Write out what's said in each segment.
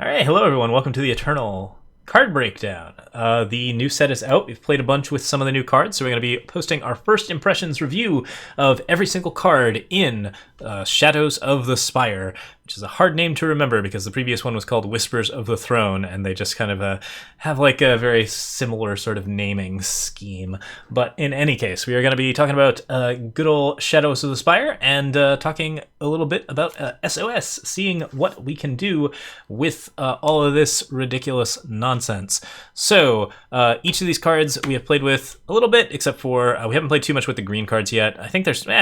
All right, hello everyone. Welcome to the Eternal Card Breakdown. The new set is out. We've played a bunch with some of the new cards, so we're going to be posting our first impressions review of every single card in Shadows of the Spire, which is a hard name to remember because the previous one was called Whispers of the Throne, and they just kind of have like a very similar sort of naming scheme. But in any case, we are going to be talking about good old Shadows of the Spire and talking a little bit about SOS, seeing what we can do with all of this ridiculous nonsense. So each of these cards we have played with a little bit, except for we haven't played too much with the green cards yet. I think there's, we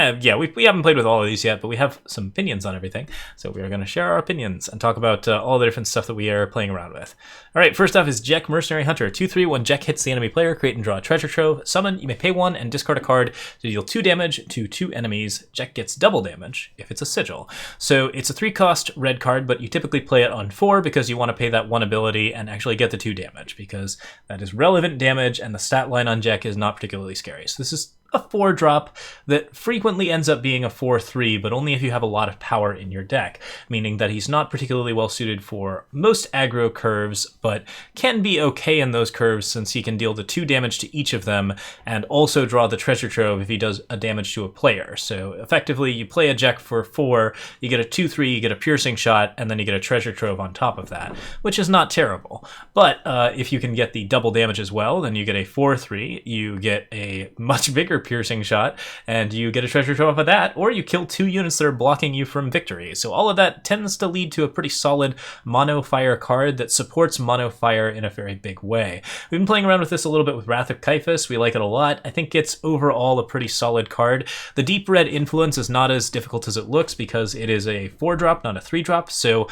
haven't played with all of these yet, but we have some opinions on everything. So we are going to share our opinions and talk about all the different stuff that we are playing around with. All right, first off is Jek Mercenary Hunter. 2/3, when Jek hits the enemy player, create and draw a treasure trove. Summon, you may pay 1 and discard a card to deal 2 damage to 2 enemies. Jek gets double damage if it's a sigil. So it's a 3-cost red card, but you typically play it on 4 because you want to pay that 1 ability and actually get the 2 damage, because that is relevant damage and the stat line on Jek is not particularly scary. So this is a 4-drop that frequently ends up being a 4/3, but only if you have a lot of power in your deck, meaning that he's not particularly well suited for most aggro curves, but can be okay in those curves since he can deal the 2 damage to each of them and also draw the treasure trove if he does a damage to a player. So effectively, you play a Jek for 4, you get a 2/3, you get a piercing shot, and then you get a treasure trove on top of that, which is not terrible. But if you can get the double damage as well, then you get a 4/3, you get a much bigger piercing shot, and you get a treasure trove off of that, or you kill 2 units that are blocking you from victory. So all of that tends to lead to a pretty solid mono fire card that supports mono fire in a very big way. We've been playing around with this a little bit with Wrath of Caiaphas. We like it a lot. I think it's overall a pretty solid card. The deep red influence is not as difficult as it looks because it is a 4-drop, not a 3-drop, so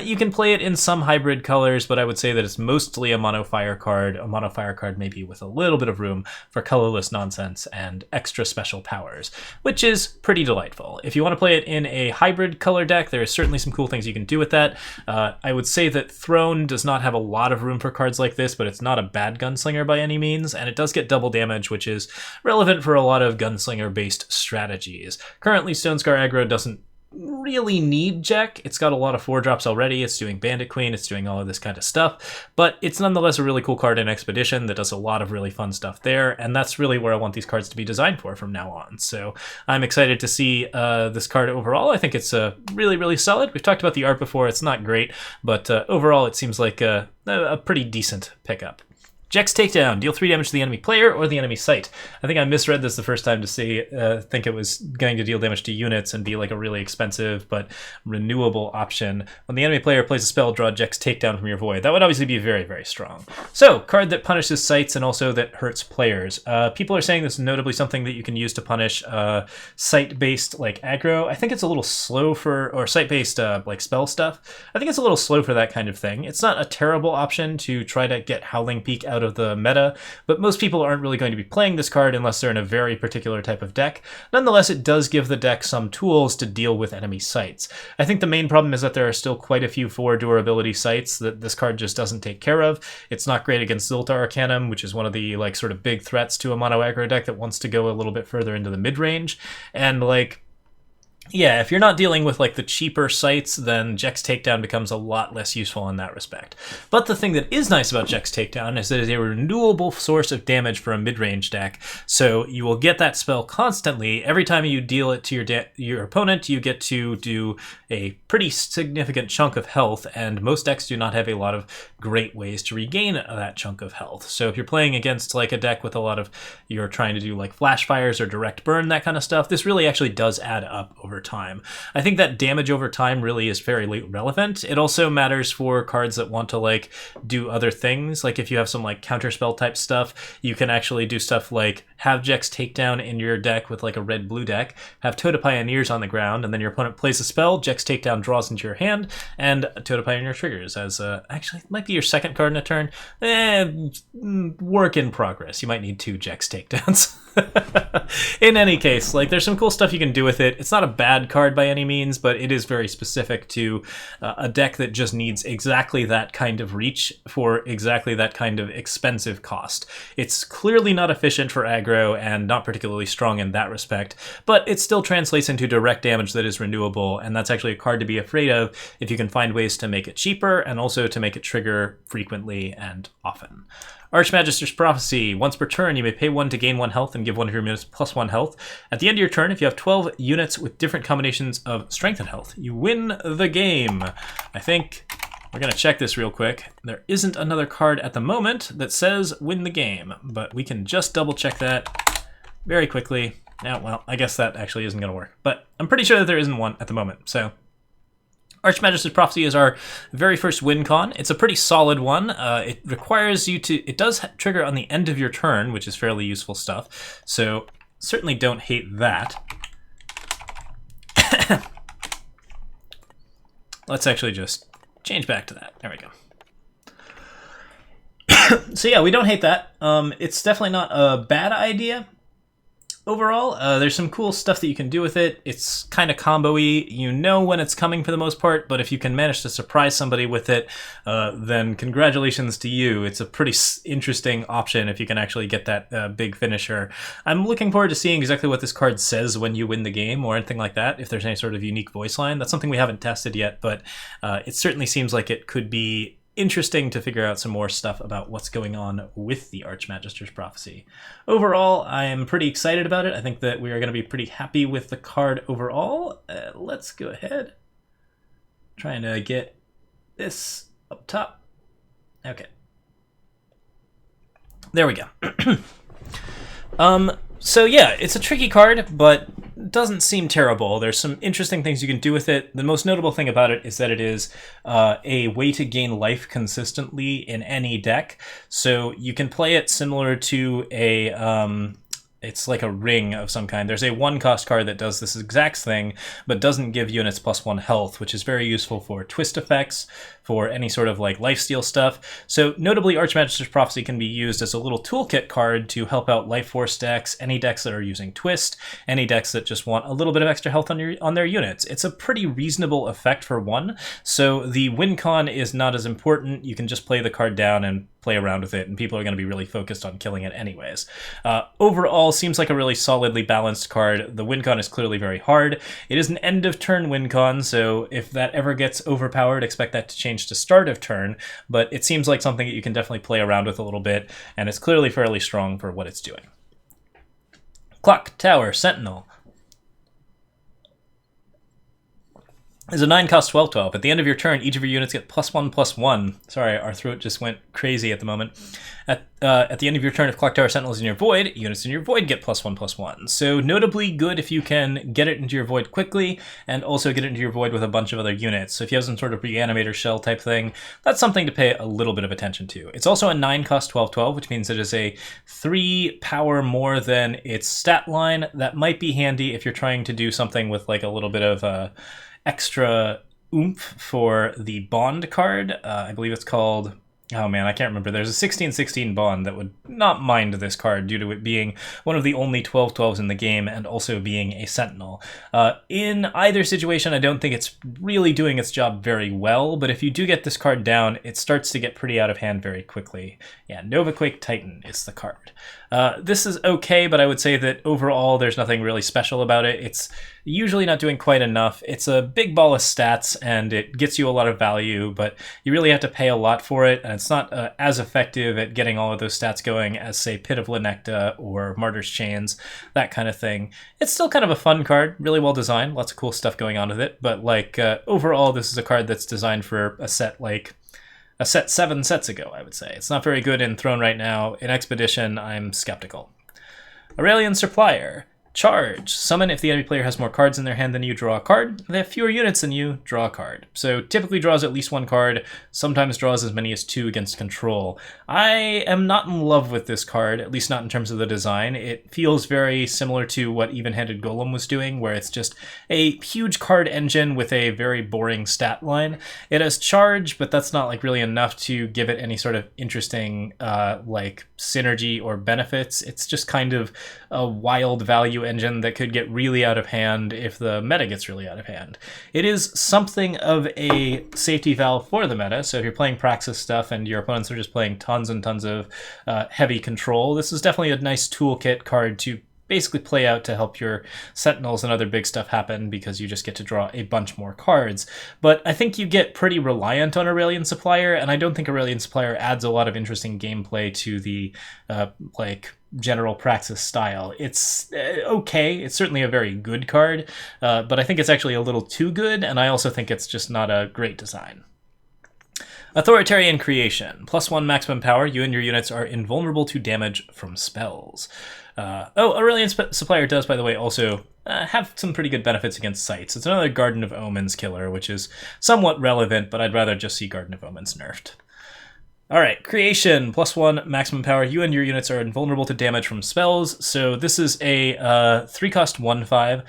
you can play it in some hybrid colors, but I would say that it's mostly a mono fire card maybe with a little bit of room for colorless nonsense and extra special powers, which is pretty delightful. If you want to play it in a hybrid color deck, there are certainly some cool things you can do with that. I would say that Throne does not have a lot of room for cards like this, but it's not a bad gunslinger by any means, and it does get double damage, which is relevant for a lot of gunslinger-based strategies. Currently, Stonescar aggro doesn't really need Jek. It's got a lot of 4-drops already. It's doing Bandit Queen. It's doing all of this kind of stuff. But it's nonetheless a really cool card in Expedition that does a lot of really fun stuff there. And that's really where I want these cards to be designed for from now on. So I'm excited to see this card overall. I think it's really, really solid. We've talked about the art before. It's not great, but overall it seems like a pretty decent pickup. Jek's Takedown. Deal 3 damage to the enemy player or the enemy site. I think I misread this the first time to think it was going to deal damage to units and be like a really expensive but renewable option. When the enemy player plays a spell, draw Jek's Takedown from your void. That would obviously be very, very strong. So, card that punishes sites and also that hurts players. People are saying this is notably something that you can use to punish site-based like aggro. I think it's a little slow for, or site-based like spell stuff. I think it's a little slow for that kind of thing. It's not a terrible option to try to get Howling Peak out of the meta, but most people aren't really going to be playing this card unless they're in a very particular type of deck. Nonetheless, it does give the deck some tools to deal with enemy sites. I think the main problem is that there are still quite a few 4 durability sites that this card just doesn't take care of. It's not great against Ziltar Arcanum, which is one of the like sort of big threats to a mono aggro deck that wants to go a little bit further into the mid-range. And like, yeah, if you're not dealing with like the cheaper sites, then Jek's Takedown becomes a lot less useful in that respect. But the thing that is nice about Jek's Takedown is that it is a renewable source of damage for a mid-range deck. So you will get that spell constantly. Every time you deal it to your opponent, you get to do a pretty significant chunk of health, and most decks do not have a lot of great ways to regain that chunk of health. So if you're playing against like a deck with a lot of, you're trying to do like flash fires or direct burn, that kind of stuff, this really actually does add up over time. I think that damage over time really is fairly relevant. It also matters for cards that want to like do other things. Like if you have some like counterspell type stuff, you can actually do stuff like have Jek's Takedown in your deck with like a red-blue deck, have Toad Pioneers on the ground, and then your opponent plays a spell, Jek's Takedown draws into your hand, and Toad Pioneer triggers as actually it might be your second card in a turn. Work in progress. You might need 2 Jek's Takedowns. In any case, like, there's some cool stuff you can do with it. It's not a bad card by any means, but it is very specific to a deck that just needs exactly that kind of reach for exactly that kind of expensive cost. It's clearly not efficient for aggro and not particularly strong in that respect, but it still translates into direct damage that is renewable, and that's actually a card to be afraid of if you can find ways to make it cheaper and also to make it trigger frequently and often. Archmagister's Prophecy. Once per turn, you may pay 1 to gain 1 health and give one of your units +1 health. At the end of your turn, if you have 12 units with different combinations of strength and health, you win the game. I think we're going to check this real quick. There isn't another card at the moment that says win the game, but we can just double check that very quickly. Now, well, I guess that actually isn't going to work, but I'm pretty sure that there isn't one at the moment, so... Archmagister's Prophecy is our very first win con. It's a pretty solid one. It requires you to... It does trigger on the end of your turn, which is fairly useful stuff. So certainly don't hate that. Let's actually just change back to that. There we go. So yeah, we don't hate that. It's definitely not a bad idea. Overall, there's some cool stuff that you can do with it. It's kind of combo-y. You know when it's coming for the most part, but if you can manage to surprise somebody with it, then congratulations to you. It's a pretty interesting option if you can actually get that big finisher. I'm looking forward to seeing exactly what this card says when you win the game or anything like that, if there's any sort of unique voice line. That's something we haven't tested yet, but it certainly seems like it could be interesting to figure out some more stuff about what's going on with the Archmagister's Prophecy. Overall, I am pretty excited about it. I think that we are going to be pretty happy with the card overall. Let's go ahead. Trying to get this up top. Okay. There we go. So yeah, it's a tricky card, but doesn't seem terrible. There's some interesting things you can do with it. The most notable thing about it is that it is a way to gain life consistently in any deck. So you can play it similar to a... it's like a ring of some kind. There's a 1-cost card that does this exact thing, but doesn't give units +1 health, which is very useful for twist effects, for any sort of like lifesteal stuff. So notably, Archmagister's Prophecy can be used as a little toolkit card to help out Life Force decks, any decks that are using twist, any decks that just want a little bit of extra health on their units. It's a pretty reasonable effect for one, so the win con is not as important. You can just play the card down and play around with it, and people are going to be really focused on killing it anyways. Overall, seems like a really solidly balanced card. The win con is clearly very hard. It is an end of turn win con, so if that ever gets overpowered, expect that to change to start of turn, but it seems like something that you can definitely play around with a little bit, and it's clearly fairly strong for what it's doing. Clock Tower Sentinel is a 9-cost 12/12. At the end of your turn, each of your units get +1/+1. Sorry, our throat just went crazy at the moment. At the end of your turn, if Clock Tower Sentinel is in your void, units in your void get +1/+1. So notably good if you can get it into your void quickly, and also get it into your void with a bunch of other units. So if you have some sort of reanimator shell type thing, that's something to pay a little bit of attention to. It's also a 9-cost 12/12, which means it is a 3 power more than its stat line. That might be handy if you're trying to do something with like a little bit of extra oomph for the bond card. I believe it's called... Oh man, I can't remember. There's a 16/16 bond that would not mind this card due to it being one of the only 12/12s in the game and also being a sentinel. In either situation, I don't think it's really doing its job very well, but if you do get this card down, it starts to get pretty out of hand very quickly. Yeah, Novaquake Titan is the card. This is okay, but I would say that overall there's nothing really special about it. It's usually not doing quite enough. It's a big ball of stats, and it gets you a lot of value, but you really have to pay a lot for it, and it's not as effective at getting all of those stats going as, say, Pit of Lenecta or Martyr's Chains, that kind of thing. It's still kind of a fun card, really well designed, lots of cool stuff going on with it, but like overall this is a card that's designed for a set like a set 7 sets ago, I would say. It's not very good in Throne right now. In Expedition, I'm skeptical. Aurelian Supplier. Charge. Summon if the enemy player has more cards in their hand than you, draw a card. If they have fewer units than you, draw a card. So typically draws at least one card, sometimes draws as many as 2 against control. I am not in love with this card, at least not in terms of the design. It feels very similar to what Even-Handed Golem was doing, where it's just a huge card engine with a very boring stat line. It has charge, but that's not like really enough to give it any sort of interesting like synergy or benefits. It's just kind of a wild value engine that could get really out of hand if the meta gets really out of hand. It is something of a safety valve for the meta, so if you're playing Praxis stuff and your opponents are just playing tons and tons of heavy control, this is definitely a nice toolkit card to basically play out to help your Sentinels and other big stuff happen, because you just get to draw a bunch more cards. But I think you get pretty reliant on Aurelian Supplier, and I don't think Aurelian Supplier adds a lot of interesting gameplay to the like general Praxis style. It's okay, it's certainly a very good card, but I think it's actually a little too good, and I also think it's just not a great design. Authoritarian Creation. +1 maximum power. You and your units are invulnerable to damage from spells. Aurelian Supplier does, by the way, also have some pretty good benefits against sites. It's another Garden of Omens killer, which is somewhat relevant, but I'd rather just see Garden of Omens nerfed. Alright, Creation, +1 maximum power. You and your units are invulnerable to damage from spells. So this is a 3-cost 1/5.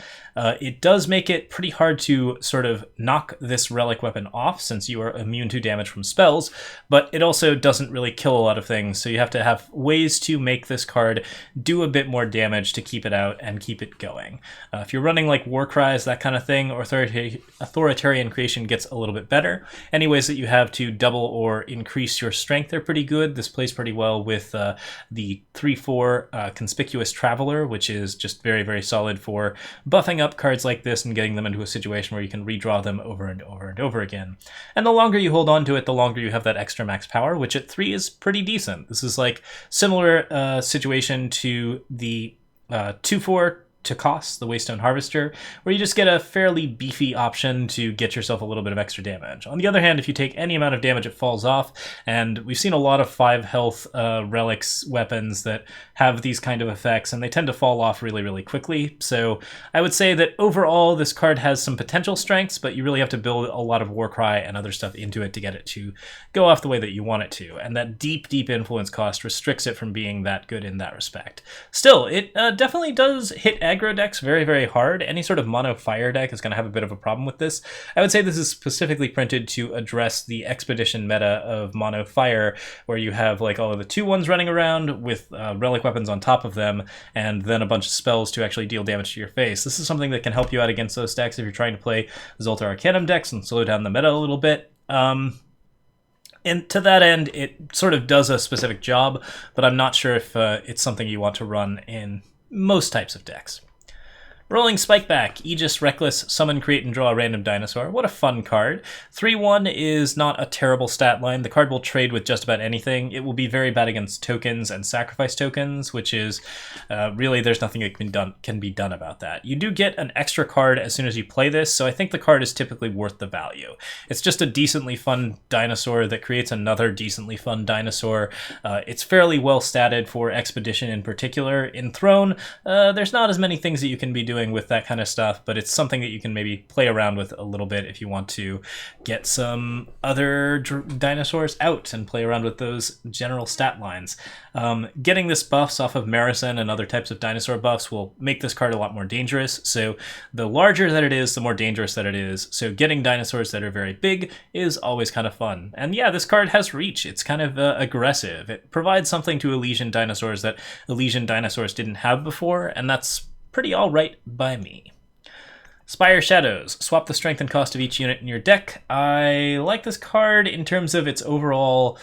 It does make it pretty hard to sort of knock this relic weapon off, since you are immune to damage from spells, but it also doesn't really kill a lot of things, so you have to have ways to make this card do a bit more damage to keep it out and keep it going. If you're running like War Cries, that kind of thing, Authoritarian Creation gets a little bit better. Any ways that you have to double or increase your strength are pretty good. This plays pretty well with the 3/4 Conspicuous Traveler, which is just very, very solid for buffing up cards like this and getting them into a situation where you can redraw them over and over and over again. And the longer you hold on to it, the longer you have that extra max power, which at 3 is pretty decent. This is like similar situation to the 2/4 to cost, the Waystone Harvester, where you just get a fairly beefy option to get yourself a little bit of extra damage. On the other hand, if you take any amount of damage, it falls off, and we've seen a lot of 5 health relics weapons that have these kind of effects, and they tend to fall off really, really quickly. So I would say that overall, this card has some potential strengths, but you really have to build a lot of Warcry and other stuff into it to get it to go off the way that you want it to, and that deep, deep influence cost restricts it from being that good in that respect. Still, it definitely does hit aggro decks very, very hard. Any sort of mono fire deck is going to have a bit of a problem with this. I would say this is specifically printed to address the expedition meta of mono fire, where you have like all of the 2/1s running around with relic weapons on top of them, and then a bunch of spells to actually deal damage to your face. This is something that can help you out against those decks if you're trying to play Zoltar Arcanum decks and slow down the meta a little bit. And to that end, it sort of does a specific job, but I'm not sure if it's something you want to run in most types of decks. Rolling Spikeback, Aegis, Reckless, Summon, Create, and Draw a Random Dinosaur. What a fun card. 3/1 is not a terrible stat line. The card will trade with just about anything. It will be very bad against tokens and sacrifice tokens, which is really, there's nothing that can be done about that. You do get an extra card as soon as you play this, so I think the card is typically worth the value. It's just a decently fun dinosaur that creates another decently fun dinosaur. It's fairly well statted for Expedition in particular. In Throne, there's not as many things that you can be doing with that kind of stuff, but it's something that you can maybe play around with a little bit if you want to get some other dinosaurs out and play around with those general stat lines. Getting this buffs off of Marison and other types of dinosaur buffs will make this card a lot more dangerous, so the larger that it is, the more dangerous that it is, so getting dinosaurs that are very big is always kind of fun. And yeah, this card has reach. It's kind of aggressive. It provides something to Elysian dinosaurs that Elysian dinosaurs didn't have before, and that's pretty alright by me. Spire Shadows. Swap the strength and cost of each unit in your deck. I like this card in terms of its overall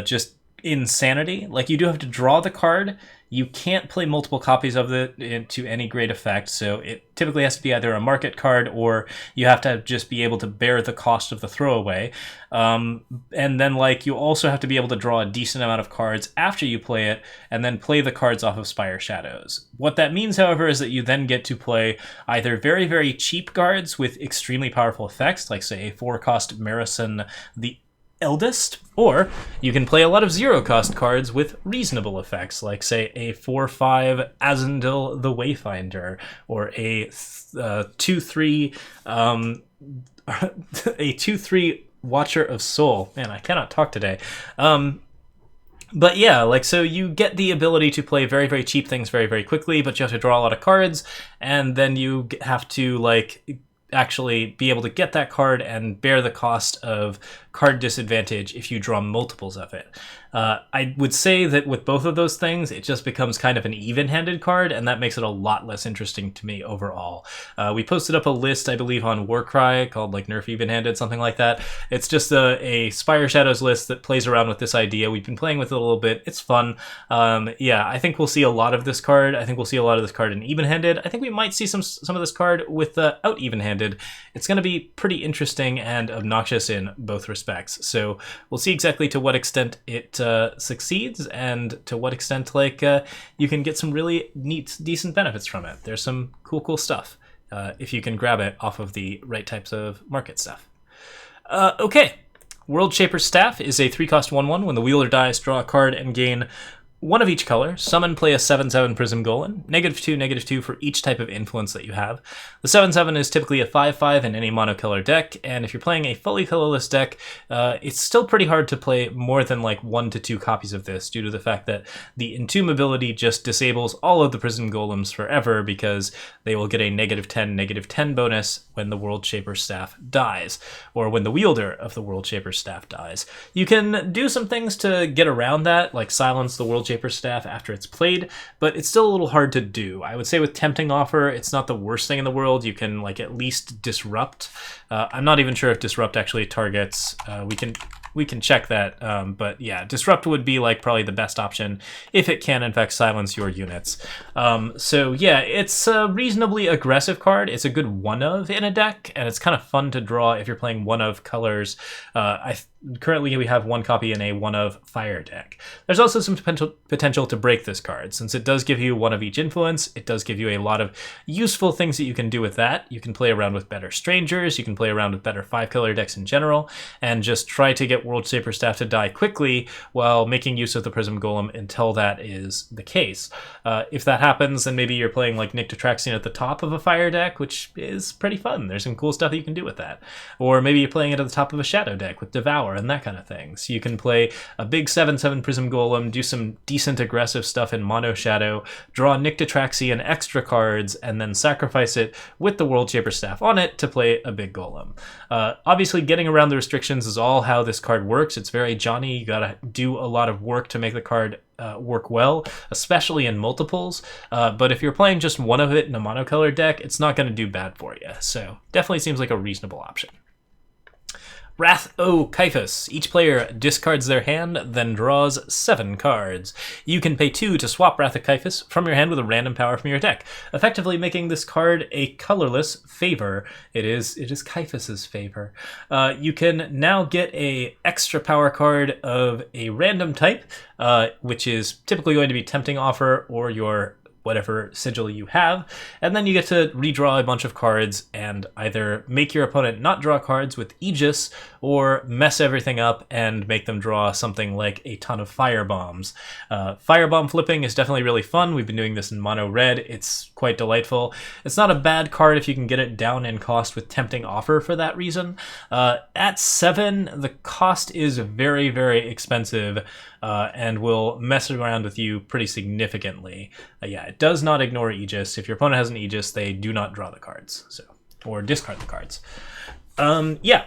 just insanity. Like, you do have to draw the card. You can't play multiple copies of it to any great effect, so it typically has to be either a market card or you have to just be able to bear the cost of the throwaway. And then, like, you also have to be able to draw a decent amount of cards after you play it, and then play the cards off of Spire Shadows. What that means, however, is that you then get to play either very, very cheap cards with extremely powerful effects, like, say, a 4-cost Marison, the Eldest, or you can play a lot of zero-cost cards with reasonable effects, like, say, a 4/5 Azendil the Wayfinder, or a 2/3 a 2/3 Watcher of Soul. Man, I cannot talk today. But yeah, like, so you get the ability to play very, very cheap things very, very quickly, but you have to draw a lot of cards, and then you have to, like, actually be able to get that card and bear the cost of card disadvantage if you draw multiples of it. I would say that with both of those things, it just becomes kind of an even-handed card, and that makes it a lot less interesting to me overall. We posted up a list, I believe, on Warcry called like Nerf Even-Handed, something like that. It's just a Spire Shadows list that plays around with this idea. We've been playing with it a little bit. It's fun. Yeah, I think we'll see a lot of this card. I think we'll see a lot of this card in Even-Handed. I think we might see some of this card with out Even-Handed. It's going to be pretty interesting and obnoxious in both respects. So we'll see exactly to what extent it succeeds and to what extent you can get some really neat, decent benefits from it. There's some cool stuff if you can grab it off of the right types of market stuff. Okay, World Shaper's Staff is a 3-cost 1/1. When the wielder dies, draw a card and gain one of each color. Summon, play a 7/7 Prism Golem. -2/-2 for each type of influence that you have. The 7/7 is typically a 5/5 in any monocolor deck, and if you're playing a fully colorless deck, it's still pretty hard to play more than like 1 to 2 copies of this due to the fact that the Entomb ability just disables all of the Prism Golems forever because they will get a -10 bonus when the World Shaper Staff dies, or when the wielder of the World Shaper Staff dies. You can do some things to get around that, like silence the World Shaper Staff after it's played, but it's still a little hard to do. I would say with Tempting Offer, it's not the worst thing in the world. You can like at least disrupt. I'm not even sure if disrupt actually targets. We can check that, but yeah, disrupt would be like probably the best option if it can in fact silence your units. So yeah, it's a reasonably aggressive card. It's a good one of in a deck, and it's kind of fun to draw if you're playing one of colors. Currently we have one copy in a one of fire deck. There's also some potential to break this card. Since it does give you one of each influence, it does give you a lot of useful things that you can do with that. You can play around with better strangers, you can play around with better 5-color decks in general, and just try to get World Shaper Staff to die quickly while making use of the Prism Golem until that is the case. If that happens, then maybe you're playing like Nyctotraxion at the top of a fire deck, which is pretty fun. There's some cool stuff that you can do with that. Or maybe you're playing it at the top of a shadow deck with Devour and that kind of thing. So you can play a big 7/7 Prism Golem, do some decent aggressive stuff in Mono Shadow, draw Nyctotraxion extra cards, and then sacrifice it with the World Shaper Staff on it to play a big Golem. Obviously, getting around the restrictions is all how this card works. It's very Johnny. You gotta do a lot of work to make the card work well, especially in multiples. But if you're playing just one of it in a monocolor deck, it's not going to do bad for you. So definitely seems like a reasonable option. Wrath O Caiaphas. Each player discards their hand, then draws 7 cards. You can pay 2 to swap Wrath of Caiaphas from your hand with a random power from your deck, effectively making this card a colorless favor. It is Caiaphas's favor. You can now get a extra power card of a random type, which is typically going to be Tempting Offer or your whatever sigil you have, and then you get to redraw a bunch of cards and either make your opponent not draw cards with Aegis or mess everything up and make them draw something like a ton of firebombs. Firebomb flipping is definitely really fun. We've been doing this in mono red. It's quite delightful. It's not a bad card if you can get it down in cost with Tempting Offer for that reason. At 7, the cost is very, very expensive and will mess around with you pretty significantly. Yeah, it does not ignore Aegis. If your opponent has an Aegis, they do not draw the cards, or discard the cards. Yeah.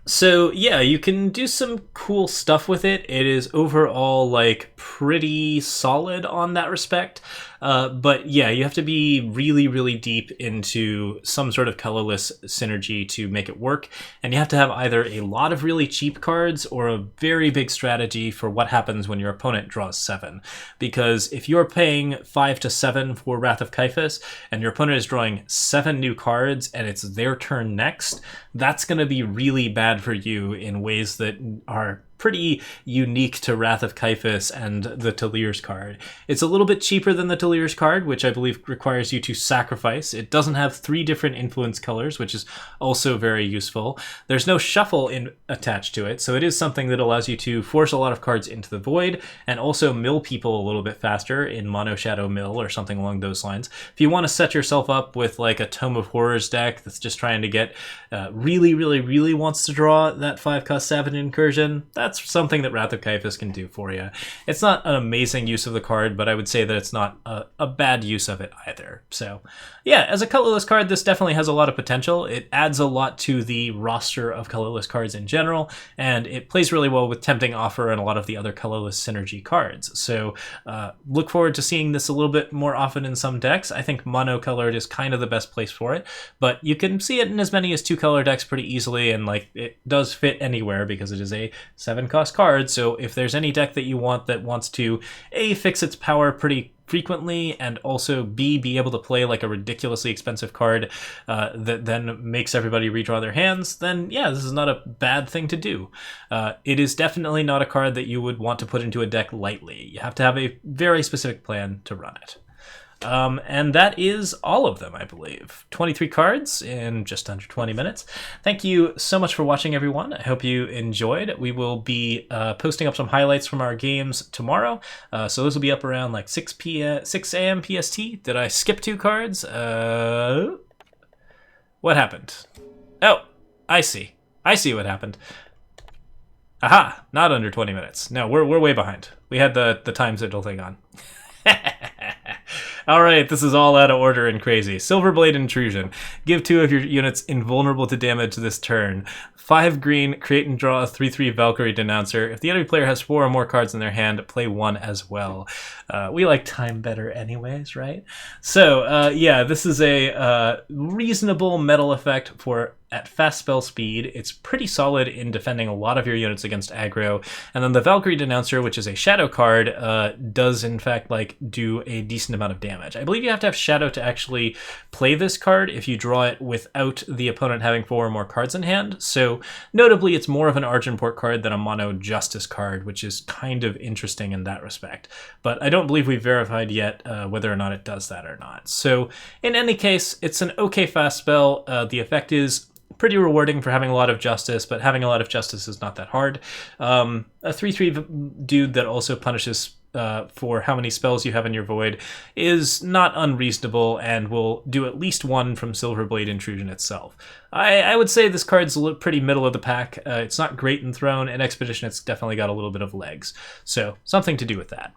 So yeah, you can do some cool stuff with it. It is overall like pretty solid on that respect. But yeah, you have to be really, really deep into some sort of colorless synergy to make it work. And you have to have either a lot of really cheap cards or a very big strategy for what happens when your opponent draws 7. Because if you're paying 5 to 7 for Wrath of Caiaphas and your opponent is drawing 7 new cards and it's their turn next, that's going to be really bad for you in ways that are pretty unique to Wrath of Caiaphas and the Talir's card. It's a little bit cheaper than the Talir's card, which I believe requires you to sacrifice. It doesn't have 3 different influence colors, which is also very useful. There's no shuffle attached to it, so it is something that allows you to force a lot of cards into the void and also mill people a little bit faster in Mono Shadow Mill or something along those lines. If you want to set yourself up with like a Tome of Horrors deck that's just trying to get really wants to draw that 5-cost Savage Incursion, that's something that Wrath of Caiaphas can do for you. It's not an amazing use of the card, but I would say that it's not a bad use of it either. So yeah, as a colorless card, this definitely has a lot of potential. It adds a lot to the roster of colorless cards in general, and it plays really well with Tempting Offer and a lot of the other colorless synergy cards. So look forward to seeing this a little bit more often in some decks. I think monocolored is kind of the best place for it, but you can see it in as many as 2-color decks pretty easily, and like it does fit anywhere because it is a 7-cost card. So if there's any deck that you want that wants to A, fix its power pretty frequently, and also B, be able to play like a ridiculously expensive card that then makes everybody redraw their hands, then yeah, this is not a bad thing to do. It is definitely not a card that you would want to put into a deck lightly. You have to have a very specific plan to run it. And that is all of them, I believe. 23 cards in just under 20 minutes. Thank you so much for watching, everyone. I hope you enjoyed. We will be posting up some highlights from our games tomorrow. So those will be up around like 6 a.m. PST. Did I skip 2 cards? What happened? Oh, I see. I see what happened. Aha, not under 20 minutes. No, we're way behind. We had the time sigil thing on. Alright, this is all out of order and crazy. Silverblade Intrusion. Give 2 of your units invulnerable to damage this turn. 5 green, create and draw a 3/3 Valkyrie Denouncer. If the enemy player has 4 or more cards in their hand, play 1 as well. We like time better anyways, right? So, yeah, this is a reasonable metal effect for at fast spell speed. It's pretty solid in defending a lot of your units against aggro. And then the Valkyrie Denouncer, which is a shadow card, does in fact like do a decent amount of damage. I believe you have to have shadow to actually play this card if you draw it without the opponent having 4 or more cards in hand. So notably, it's more of an Argenport card than a mono Justice card, which is kind of interesting in that respect. But I don't believe we've verified yet whether or not it does that or not. So in any case, it's an okay fast spell. The effect is pretty rewarding for having a lot of justice, but having a lot of justice is not that hard. A 3/3 dude that also punishes for how many spells you have in your void is not unreasonable and will do at least 1 from Silverblade Intrusion itself. I would say this card's pretty middle of the pack. It's not great in Throne, and Expedition it's definitely got a little bit of legs. So something to do with that.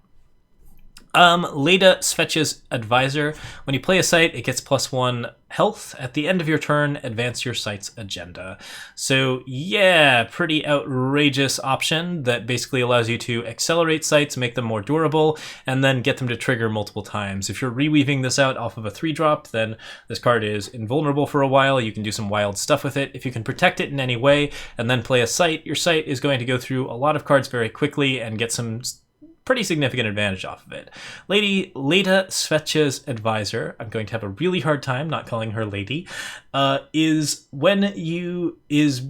Leta Svetch's Advisor. When you play a site, it gets +1 health. At the end of your turn, advance your site's agenda. So yeah, pretty outrageous option that basically allows you to accelerate sites, make them more durable, and then get them to trigger multiple times. If you're reweaving this out off of a 3-drop, then this card is invulnerable for a while. You can do some wild stuff with it. If you can protect it in any way and then play a site, your site is going to go through a lot of cards very quickly and get some pretty significant advantage off of it. Leta Svetch's Advisor, I'm going to have a really hard time not calling her Lady, is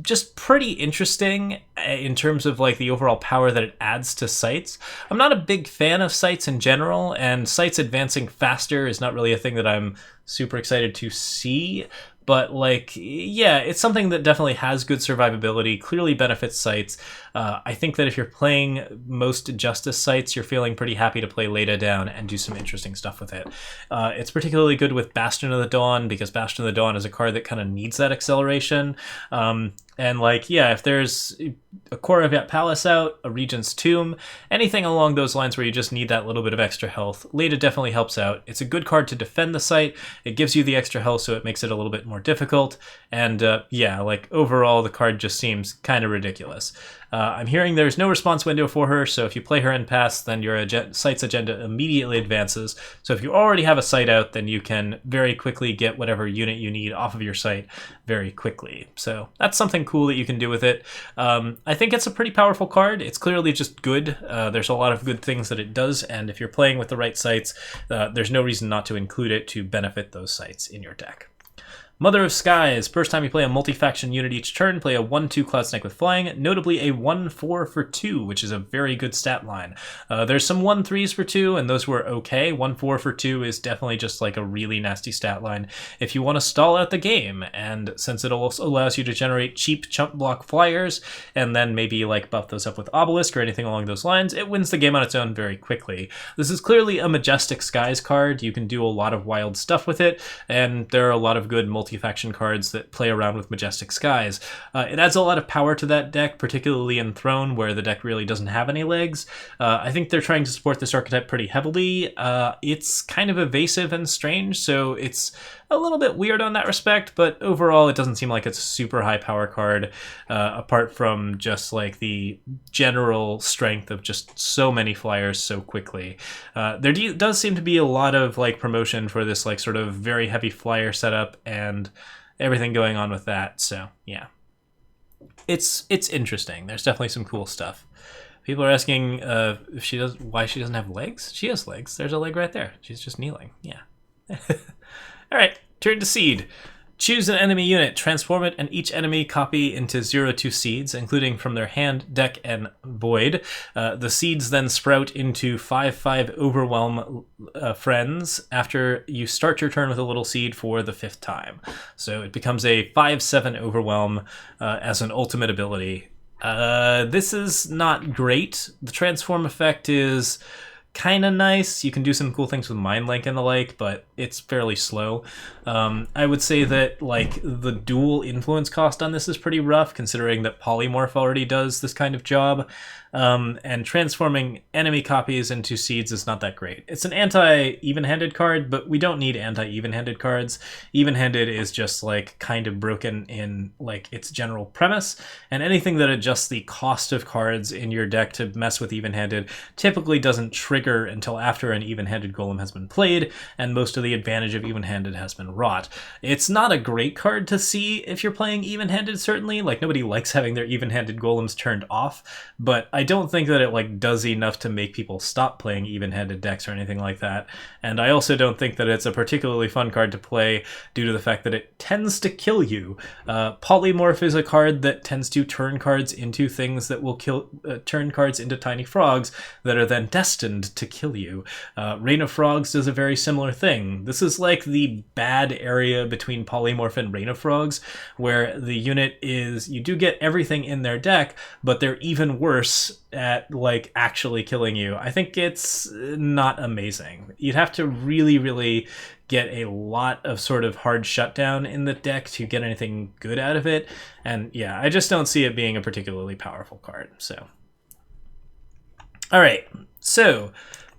just pretty interesting in terms of like the overall power that it adds to sites. I'm not a big fan of sites in general, and sites advancing faster is not really a thing that I'm super excited to see. But like, yeah, it's something that definitely has good survivability, clearly benefits sites. I think that if you're playing most Justice sites, you're feeling pretty happy to play Leta down and do some interesting stuff with it. It's particularly good with Bastion of the Dawn, because Bastion of the Dawn is a card that kind of needs that acceleration. And like, yeah, if there's a Koravat Palace out, a Regent's Tomb, anything along those lines where you just need that little bit of extra health, Leta definitely helps out. It's a good card to defend the site. It gives you the extra health, so it makes it a little bit more difficult. And yeah, like overall, the card just seems kind of ridiculous. I'm hearing there's no response window for her, so if you play her in pass, then your site's agenda immediately advances. So if you already have a site out, then you can very quickly get whatever unit you need off of your site very quickly. So that's something cool that you can do with it. I think it's a pretty powerful card. It's clearly just good. There's a lot of good things that it does, and if you're playing with the right sites, there's no reason not to include it to benefit those sites in your deck. Mother of Skies. First time you play a multi-faction unit each turn, play a 1/2 Cloud Snake with flying, notably a 1/4 for 2, which is a very good stat line. There's some 1/3s for 2, and those were okay. 1/4 for 2 is definitely just like a really nasty stat line if you want to stall out the game, and since it also allows you to generate cheap chump block flyers, and then maybe like buff those up with Obelisk or anything along those lines, it wins the game on its own very quickly. This is clearly a Majestic Skies card. You can do a lot of wild stuff with it, and there are a lot of good multi-faction cards that play around with Majestic Skies. It adds a lot of power to that deck, particularly in Throne, where the deck really doesn't have any legs. I think they're trying to support this archetype pretty heavily. It's kind of evasive and strange, so it's a little bit weird on that respect, but overall it doesn't seem like it's a super high power card, apart from just like the general strength of just so many flyers so quickly. There does seem to be a lot of like promotion for this like sort of very heavy flyer setup and everything going on with that, so yeah. It's interesting. There's definitely some cool stuff. People are asking why she doesn't have legs. She has legs. There's a leg right there. She's just kneeling. Yeah. All right, turn to seed. Choose an enemy unit, transform it, and each enemy copy into 0-2 seeds, including from their hand, deck, and void. The seeds then sprout into 5/5 overwhelm friends after you start your turn with a little seed for the 5th time. So it becomes a 5/7 overwhelm as an ultimate ability. This is not great. The transform effect is kind of nice. You can do some cool things with Mind Link and the like, but it's fairly slow. I would say that like the dual influence cost on this is pretty rough, considering that Polymorph already does this kind of job. And transforming enemy copies into seeds is not that great. It's an anti-even-handed card, but we don't need anti-even-handed cards. Even-handed is just like kind of broken in like its general premise, and anything that adjusts the cost of cards in your deck to mess with even-handed typically doesn't trigger until after an even-handed golem has been played, and most of the advantage of even-handed has been wrought. It's not a great card to see if you're playing even-handed, certainly. Like, nobody likes having their even-handed golems turned off, but I don't think that it like does enough to make people stop playing even-handed decks or anything like that. And I also don't think that it's a particularly fun card to play due to the fact that it tends to kill you. Polymorph is a card that tends to turn cards into things that will turn cards into tiny frogs that are then destined to kill you. Rain of Frogs does a very similar thing. This is like the bad area between Polymorph and Rain of Frogs, where the unit is, you do get everything in their deck, but they're even worse at like actually killing you. I think it's not amazing. You'd have to really get a lot of sort of hard shutdown in the deck to get anything good out of it. And yeah, I just don't see it being a particularly powerful card. So, all right, so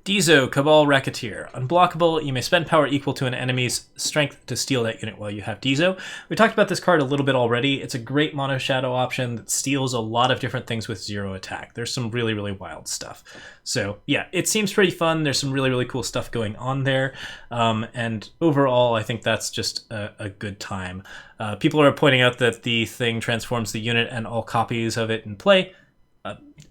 Dizo, Cabal Racketeer. Unblockable, you may spend power equal to an enemy's strength to steal that unit while you have Dizo. We talked about this card a little bit already. It's a great mono shadow option that steals a lot of different things with 0 attack. There's some really wild stuff. So yeah, it seems pretty fun. There's some really cool stuff going on there. And overall, I think that's just a good time. People are pointing out that the thing transforms the unit and all copies of it in play.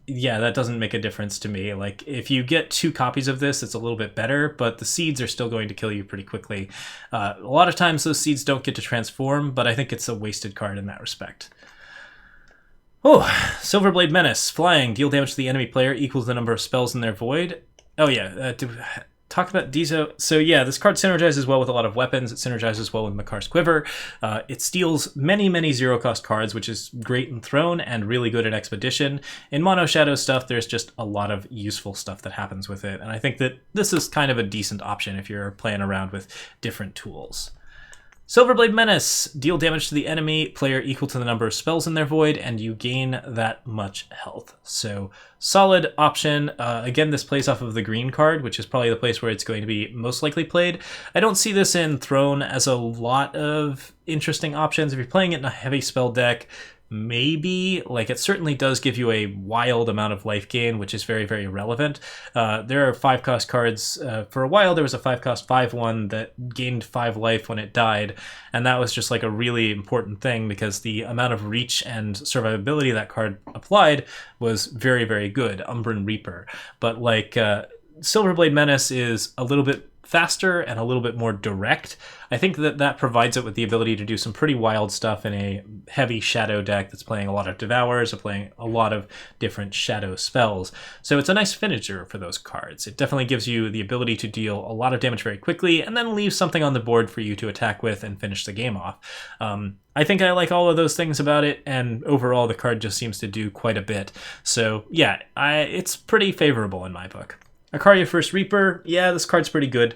Yeah, that doesn't make a difference to me. Like, if you get 2 copies of this, it's a little bit better, but the seeds are still going to kill you pretty quickly. A lot of times those seeds don't get to transform, but I think it's a wasted card in that respect. Oh, Silverblade Menace. Flying. Deal damage to the enemy player equals the number of spells in their void. Oh yeah, talk about Dizo. So yeah, this card synergizes well with a lot of weapons. It synergizes well with Makar's Quiver. It steals many 0-cost cards, which is great in Throne and really good in Expedition. In Mono Shadow stuff, there's just a lot of useful stuff that happens with it, and I think that this is kind of a decent option if you're playing around with different tools. Silverblade Menace. Deal damage to the enemy player equal to the number of spells in their void, and you gain that much health. So, solid option. Again, this plays off of the green card, which is probably the place where it's going to be most likely played. I don't see this in Throne as a lot of interesting options. If you're playing it in a heavy spell deck, maybe. Like, it certainly does give you a wild amount of life gain, which is very relevant. There are 5-cost cards. For a while, there was a 5-cost 5/1 that gained 5 life when it died, and that was just like a really important thing because the amount of reach and survivability that card applied was very good. Umbran Reaper. But like, Silverblade Menace is a little bit faster and a little bit more direct. I think that provides it with the ability to do some pretty wild stuff in a heavy shadow deck that's playing a lot of Devours or playing a lot of different shadow spells. So it's a nice finisher for those cards. It definitely gives you the ability to deal a lot of damage very quickly and then leave something on the board for you to attack with and finish the game off. I think I like all of those things about it, and overall the card just seems to do quite a bit. So yeah, it's pretty favorable in my book. Akaria First Reaper, yeah, this card's pretty good.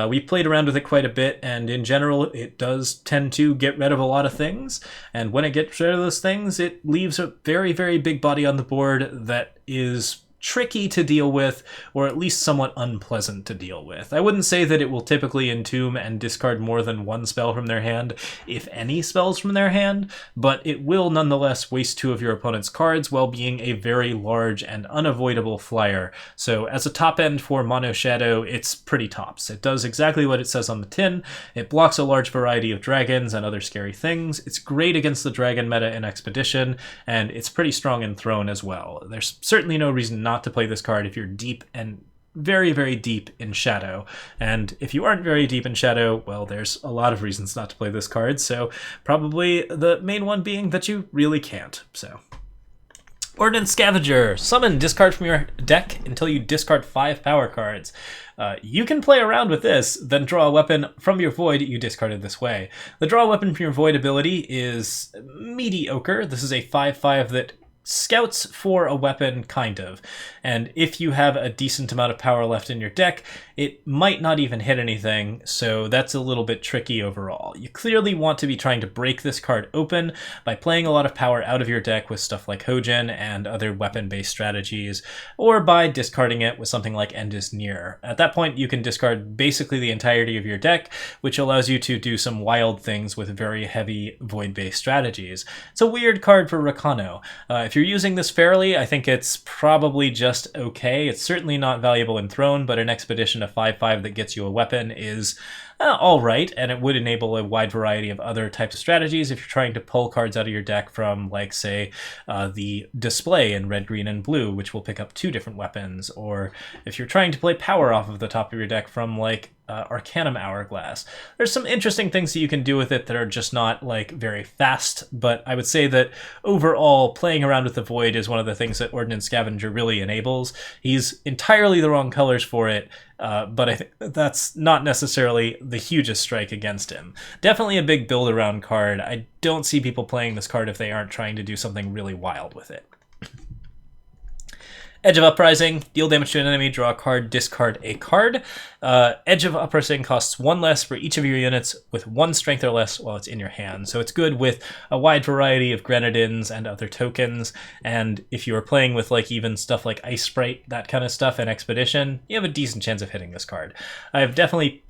We played around with it quite a bit, and in general, it does tend to get rid of a lot of things. And when it gets rid of those things, it leaves a very, very big body on the board that is tricky to deal with, or at least somewhat unpleasant to deal with. I wouldn't say that it will typically entomb and discard more than one spell from their hand, if any spells from their hand, but it will nonetheless waste 2 of your opponent's cards while being a very large and unavoidable flyer. So as a top end for Mono Shadow, it's pretty tops. It does exactly what it says on the tin. It blocks a large variety of dragons and other scary things. It's great against the dragon meta in Expedition, and it's pretty strong in Throne as well. There's certainly no reason not to play this card if you're deep and very, very deep in Shadow. And if you aren't very deep in Shadow, well, there's a lot of reasons not to play this card, so probably the main one being that you really can't. So Ordnance Scavenger. Summon, discard from your deck until you discard 5 power cards. You can play around with this, then draw a weapon from your void you discarded this way. The draw a weapon from your void ability is mediocre. This is a 5/5 that scouts for a weapon, kind of. And if you have a decent amount of power left in your deck, it might not even hit anything, so that's a little bit tricky overall. You clearly want to be trying to break this card open by playing a lot of power out of your deck with stuff like Hojin and other weapon-based strategies, or by discarding it with something like End is Near. At that point, you can discard basically the entirety of your deck, which allows you to do some wild things with very heavy void-based strategies. It's a weird card for Rakano. If you're using this fairly, I think it's probably just okay. It's certainly not valuable in Throne, but an Expedition, a 5/5 that gets you a weapon, is all right, and it would enable a wide variety of other types of strategies if you're trying to pull cards out of your deck from, like, say, the display in red, green, and blue, which will pick up 2 different weapons, or if you're trying to play power off of the top of your deck from, like, Arcanum Hourglass. There's some interesting things that you can do with it that are just not, like, very fast, but I would say that overall, playing around with the Void is one of the things that Ordnance Scavenger really enables. He's entirely the wrong colors for it, but I think that's not necessarily the hugest strike against him. Definitely a big build-around card. I don't see people playing this card if they aren't trying to do something really wild with it. Edge of Uprising, deal damage to an enemy, draw a card, discard a card. Edge of Uprising costs 1 less for each of your units with 1 strength or less while it's in your hand. So it's good with a wide variety of Grenadins and other tokens. And if you are playing with, like, even stuff like Ice Sprite, that kind of stuff in Expedition, you have a decent chance of hitting this card. I've definitely...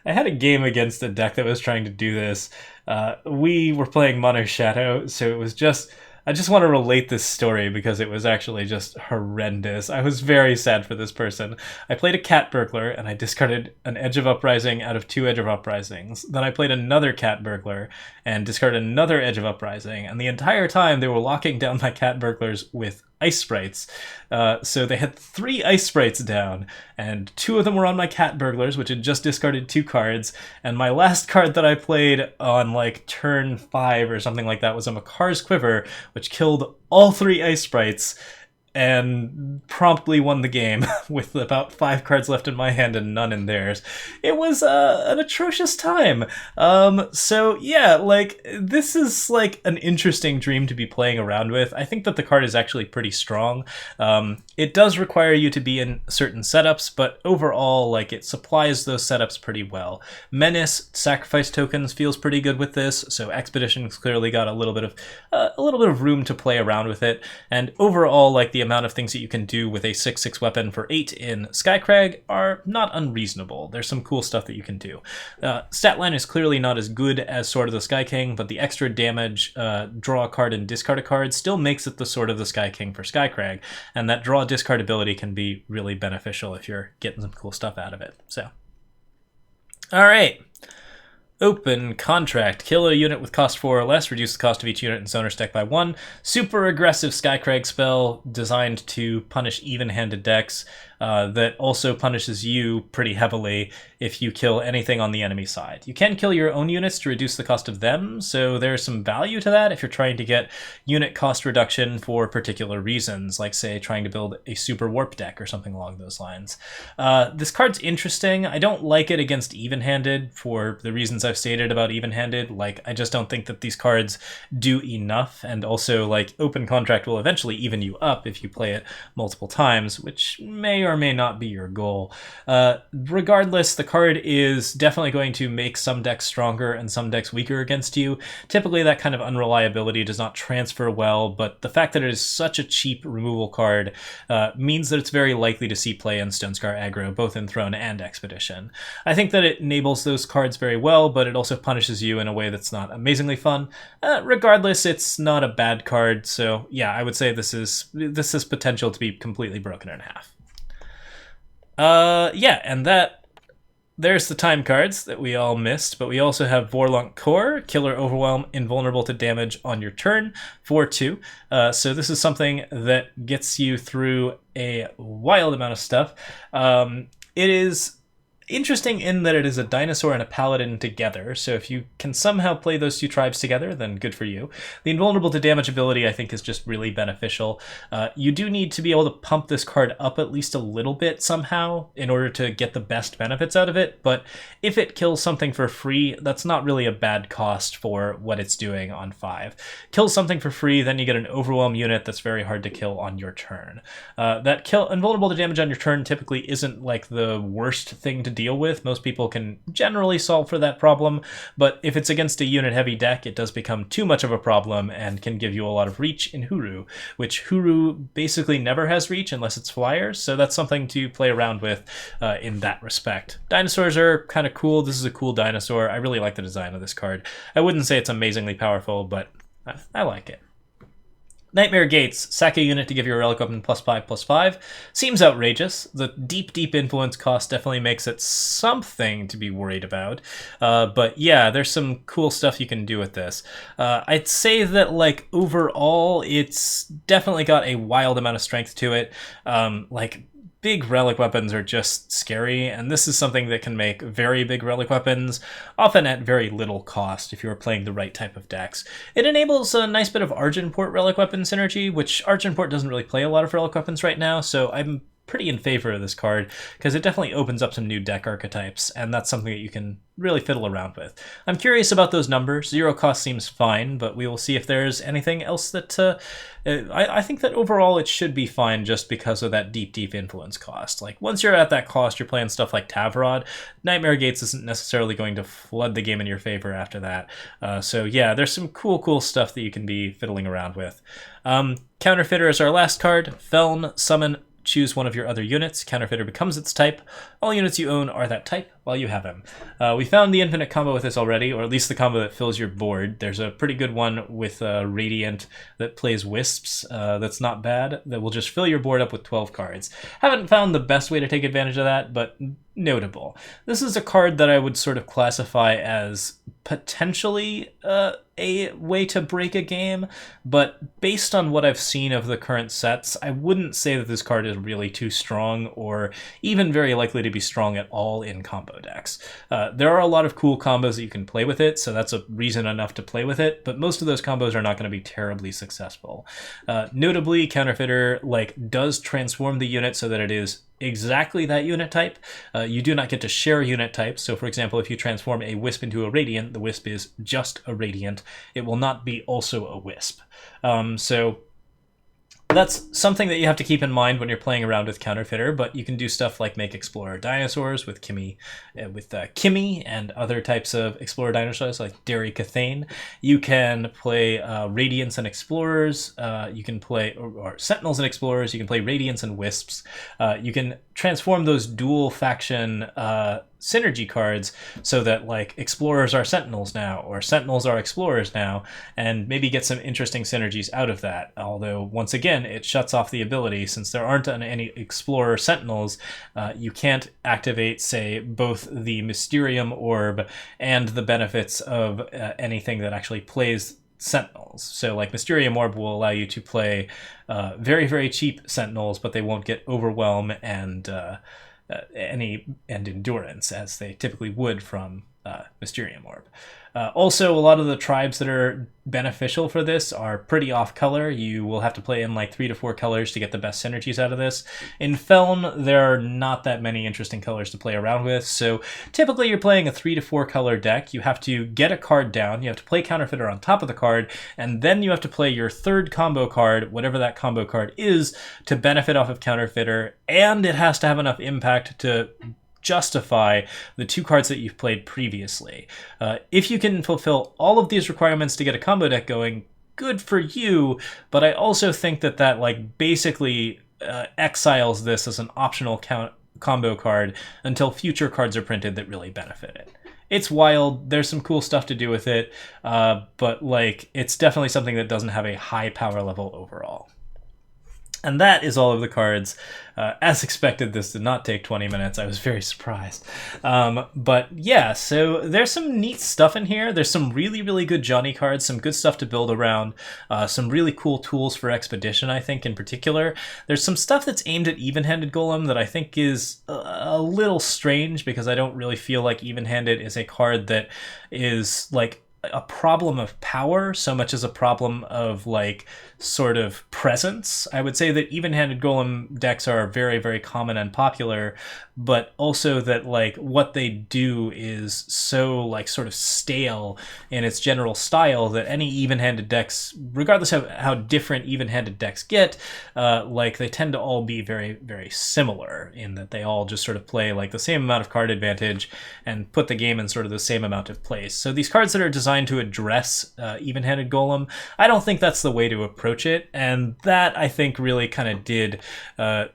I had a game against a deck that was trying to do this. We were playing Mono Shadow, so it was just... I just want to relate this story because it was actually just horrendous. I was very sad for this person. I played a Cat Burglar, and I discarded an Edge of Uprising out of 2 Edge of Uprisings. Then I played another Cat Burglar, and discarded another Edge of Uprising. And the entire time, they were locking down my Cat Burglars with Ice Sprites. So they had 3 Ice Sprites down, and 2 of them were on my Cat Burglars, which had just discarded 2 cards, and my last card that I played on, like, turn 5 or something like that was a Makar's Quiver, which killed all 3 Ice Sprites, and promptly won the game with about 5 cards left in my hand and none in theirs. It was an atrocious time. So yeah, like, this is like an interesting dream to be playing around with. I think that the card is actually pretty strong. It does require you to be in certain setups, but overall, like, it supplies those setups pretty well. Menace sacrifice tokens feels pretty good with this, so Expedition's clearly got a little bit of room to play around with it, and overall, like, the amount of things that you can do with a 6/6 weapon for 8 in Skycrag are not unreasonable. There's some cool stuff that you can do. Stat line is clearly not as good as Sword of the Sky King, but the extra damage, draw a card and discard a card, still makes it the Sword of the Sky King for Skycrag, and that draw discard ability can be really beneficial if you're getting some cool stuff out of it. So, all right. Open Contract. Kill a unit with cost 4 or less. Reduce the cost of each unit in owner's deck by 1. Super aggressive Skycrag spell designed to punish even-handed decks. that also punishes you pretty heavily if you kill anything on the enemy side. You can kill your own units to reduce the cost of them, so there's some value to that if you're trying to get unit cost reduction for particular reasons, like say trying to build a super warp deck or something along those lines. This card's interesting. I don't like it against even-handed for the reasons I've stated about even-handed. Like, I just don't think that these cards do enough, and also like open contract will eventually even you up if you play it multiple times, which may or may not be your goal. Regardless, the card is definitely going to make some decks stronger and some decks weaker against you. Typically that kind of unreliability does not transfer well, but the fact that it is such a cheap removal card means that it's very likely to see play in Stonescar aggro, both in Throne and Expedition. I think that it enables those cards very well, but it also punishes you in a way that's not amazingly fun. Regardless, it's not a bad card, so yeah, I would say this is potential to be completely broken in half. Yeah, and there's the time cards that we all missed, but we also have Vorlunk Core, Killer Overwhelm, invulnerable to damage on your turn, 4/2. So this is something that gets you through a wild amount of stuff. It is interesting in that it is a dinosaur and a paladin together, so if you can somehow play those two tribes together, then good for you. The invulnerable to damage ability, I think, is just really beneficial. You do need to be able to pump this card up at least a little bit somehow in order to get the best benefits out of it, but if it kills something for free, that's not really a bad cost for what it's doing on 5. Kills something for free, then you get an overwhelm unit that's very hard to kill on your turn. Invulnerable to damage on your turn typically isn't like the worst thing to deal with. Most people can generally solve for that problem, but if it's against a unit heavy deck, it does become too much of a problem and can give you a lot of reach in Huru, which Huru basically never has reach unless it's flyers, so that's something to play around with in that respect. Dinosaurs are kind of cool. This is a cool dinosaur. I really like the design of this card. I wouldn't say it's amazingly powerful, but I like it. Nightmare Gates, sack a unit to give your relic weapon +5/+5. Seems outrageous. The deep influence cost definitely makes it something to be worried about. But yeah, there's some cool stuff you can do with this. I'd say that like overall, it's definitely got a wild amount of strength to it. Like big relic weapons are just scary, and this is something that can make very big relic weapons, often at very little cost if you're playing the right type of decks. It enables a nice bit of Argenport relic weapon synergy, which Argenport doesn't really play a lot of relic weapons right now, so I'm pretty in favor of this card because it definitely opens up some new deck archetypes, and that's something that you can really fiddle around with. I'm curious about those numbers. 0 cost seems fine, but we will see if there's anything else that I think that overall it should be fine just because of that deep influence cost. Like once you're at that cost, you're playing stuff like Tavrod. Nightmare Gates isn't necessarily going to flood the game in your favor after that. So yeah, there's some cool stuff that you can be fiddling around with. Counterfeiter is our last card. Feln, summon, choose one of your other units. Counterfeiter becomes its type. All units you own are that type while you have him. We found the infinite combo with this already, or at least the combo that fills your board. There's a pretty good one with Radiant that plays Wisps that's not bad, that will just fill your board up with 12 cards. Haven't found the best way to take advantage of that, but notable. This is a card that I would sort of classify as potentially a way to break a game, but based on what I've seen of the current sets, I wouldn't say that this card is really too strong or even very likely to be strong at all in combo decks. There are a lot of cool combos that you can play with it, so that's a reason enough to play with it, but most of those combos are not going to be terribly successful. Notably, Counterfeiter does transform the unit so that it is exactly that unit type. You do not get to share unit types, so for example, if you transform a Wisp into a Radiant, the Wisp is just a Radiant. It will not be also a Wisp. So that's something that you have to keep in mind when you're playing around with Counterfeiter, but you can do stuff like make Explorer Dinosaurs with Kimmy and other types of Explorer Dinosaurs like Derry Cathane. You can play Radiants and Explorers. You can play or Sentinels and Explorers. You can play Radiants and Wisps. You can transform those dual faction synergy cards so that Explorers are Sentinels now, or Sentinels are Explorers now, and maybe get some interesting synergies out of that. Although, once again, it shuts off the ability. Since there aren't any Explorer Sentinels, you can't activate, say, both the Mysterium Orb and the benefits of anything that actually plays Sentinels. So like Mysterium Orb will allow you to play very, very cheap Sentinels, but they won't get Overwhelm and Endurance as they typically would from Mysterium Orb. Also, a lot of the tribes that are beneficial for this are pretty off color. You will have to play in like 3 to 4 colors to get the best synergies out of this. In Feln, there are not that many interesting colors to play around with, so typically you're playing a 3 to 4 color deck. You have to get a card down, you have to play Counterfeiter on top of the card, and then you have to play your third combo card, whatever that combo card is, to benefit off of Counterfeiter, and it has to have enough impact to justify the 2 cards that you've played previously. If you can fulfill all of these requirements to get a combo deck going, good for you, but I also think that like basically exiles this as an optional combo card until future cards are printed that really benefit it. It's wild, there's some cool stuff to do with it, but like it's definitely something that doesn't have a high power level overall. And that is all of the cards. As expected, this did not take 20 minutes. I was very surprised. But yeah, so there's some neat stuff in here. There's some really, really good Johnny cards, some good stuff to build around, some really cool tools for Expedition, I think, in particular. There's some stuff that's aimed at Even-Handed Golem that I think is a little strange, because I don't really feel like Even-Handed is a card that is like a problem of power so much as a problem of like sort of presence. I would say that Even-Handed Golem decks are very, very common and popular, but also that like what they do is so like sort of stale in its general style that any even-handed decks, regardless of how different even-handed decks get, like they tend to all be very, very similar in that they all just sort of play like the same amount of card advantage and put the game in sort of the same amount of place. So these cards that are designed to address Even-Handed Golem, I don't think that's the way to approach it, and that I think really kind of did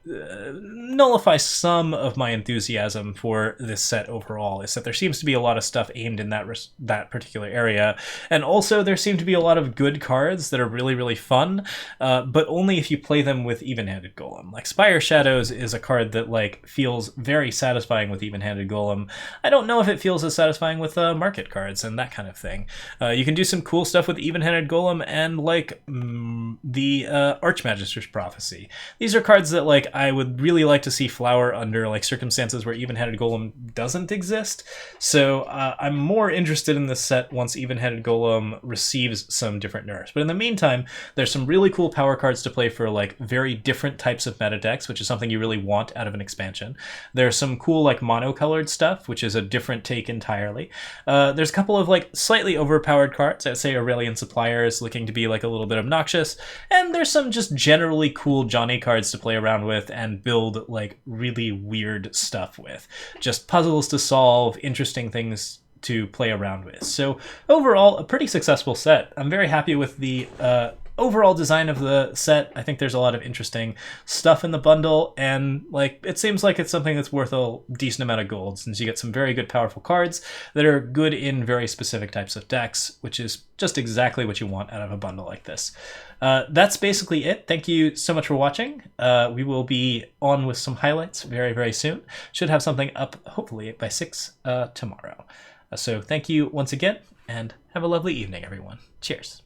nullify some of my enthusiasm for this set overall, is that there seems to be a lot of stuff aimed in that particular area, and also there seem to be a lot of good cards that are really, really fun, but only if you play them with Even-Handed Golem. Like Spire Shadows is a card that like feels very satisfying with Even-Handed Golem. I don't know if it feels as satisfying with market cards and that kind of thing. You can do some cool stuff with Even-Handed Golem and like the Archmagister's Prophecy. These are cards that like I would really like to see flower under like circumstances where Even-Handed Golem doesn't exist. So I'm more interested in this set once Even-Handed Golem receives some different nerfs. But in the meantime, there's some really cool power cards to play for like very different types of meta decks, which is something you really want out of an expansion. There's some cool like monocolored stuff, which is a different take entirely. There's a couple of like slightly overpowered cards. I'd say Aurelian Supplier is looking to be like a little bit obnoxious, and there's some just generally cool Johnny cards to play around with and build like really weird stuff with. Just puzzles to solve, interesting things to play around with. So overall, a pretty successful set. I'm very happy with the overall design of the set. I think there's a lot of interesting stuff in the bundle, and like it seems like it's something that's worth a decent amount of gold, since you get some very good powerful cards that are good in very specific types of decks, which is just exactly what you want out of a bundle like this. That's basically it. Thank you so much for watching. We will be on with some highlights very, very soon. Should have something up hopefully by 6 tomorrow. So thank you once again, and have a lovely evening, everyone. Cheers.